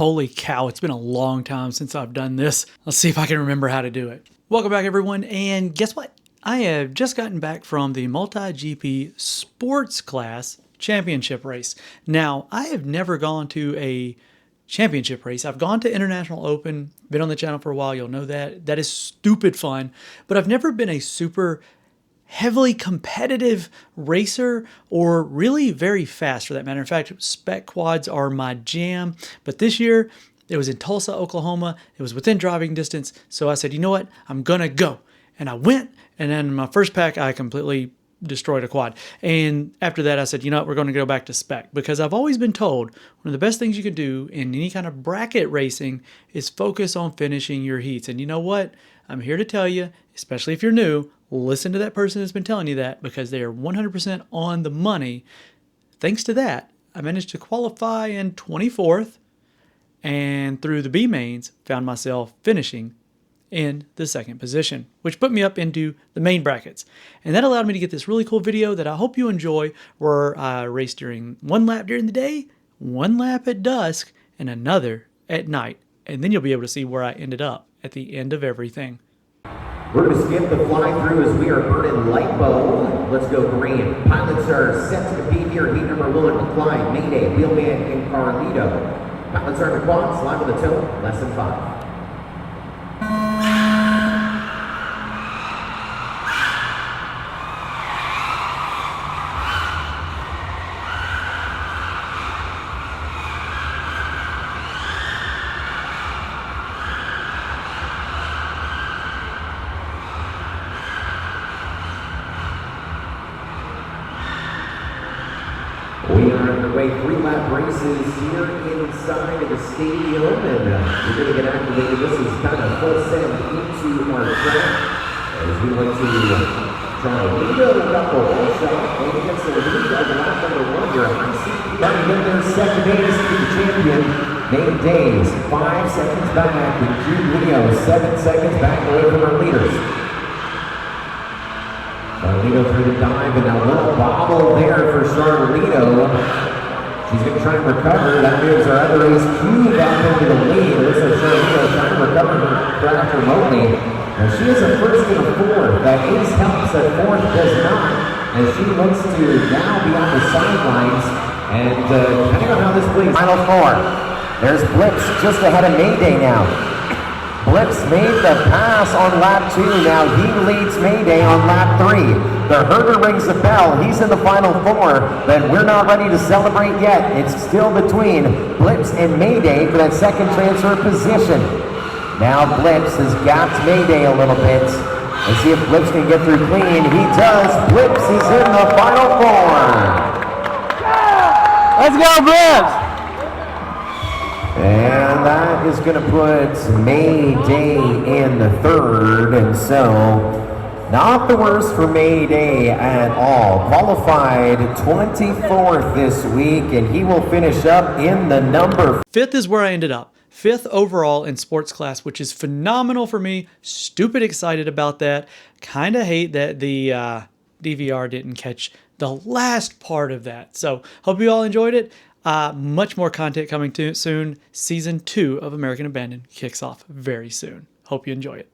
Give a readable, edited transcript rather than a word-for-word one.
Holy cow, it's been a long time since I've done this. Let's see if I can remember how to do it. Welcome back, everyone, and guess what? I have just gotten back from the MultiGP sports class championship race. Now, I have never gone to a championship race. I've gone to International Open, been on the channel for a while, you'll know that. That is stupid fun, but I've never been a super heavily competitive racer or really very fast for that matter. In fact, spec quads are my jam, but this year it was in Tulsa, Oklahoma. It was within driving distance, so I said, you know what, I'm gonna go. And I went, and then in my first pack, I completely destroyed a quad. And after that, I said, you know what, we're going to go back to spec, because I've always been told one of the best things you can do in any kind of bracket racing is focus on finishing your heats. And you know what? I'm here to tell you, especially if you're new, listen to that person that's been telling you that, because they are 100% on the money. Thanks to that, I managed to qualify in 24th, and through the B mains, found myself finishing in the second position, which put me up into the main brackets. And that allowed me to get this really cool video that I hope you enjoy, where I raced during one lap during the day, one lap at dusk, and another at night. And then you'll be able to see where I ended up at the end of everything. We're going to skip the fly-through as we are burning lipo. Let's go green. Pilots are set to compete here. Heat number 1, McFly, Mayday, Wheelman, and Carlito. Pilots are in the quads, live with the tilt, less than 5. We are underway 3-lap races here inside of the stadium, and we're going to get activated. This is kind of full send into our track as we look to try a little double shot and against the lead of the lap number 1 here. High seat starting in their second days to the champion. Main days 5 seconds back, and Leo 7 seconds back away from our leaders. Charlito through the dive, and a little bobble there for Charlito. She's going to try and recover. That moves our other ace Q back into the lead. This is Charlito trying to recover her craft remotely. Now she is a first and a fourth. That ace helps, that fourth does not, as she looks to now be on the sidelines. And depending on how this plays, final 4. There's Blips just ahead of Mayday now. Blips made the pass on lap 2. Now he leads Mayday on lap 3. The herder rings the bell. He's in the final 4, but we're not ready to celebrate yet. It's still between Blips and Mayday for that second transfer position. Now Blips has gapped Mayday a little bit. Let's see if Blips can get through clean. He does. Blips is in the final 4. Let's go, Blips! And that is going to put Mayday in the 3rd, and so not the worst for Mayday at all. Qualified 24th this week, and he will finish up in the number 5th is where I ended up. 5th overall in sports class, which is phenomenal for me. Stupid excited about that. Kind of hate that the DVR didn't catch the last part of that. So hope you all enjoyed it. Much more content coming soon. Season 2 of American Abandoned kicks off very soon. Hope you enjoy it.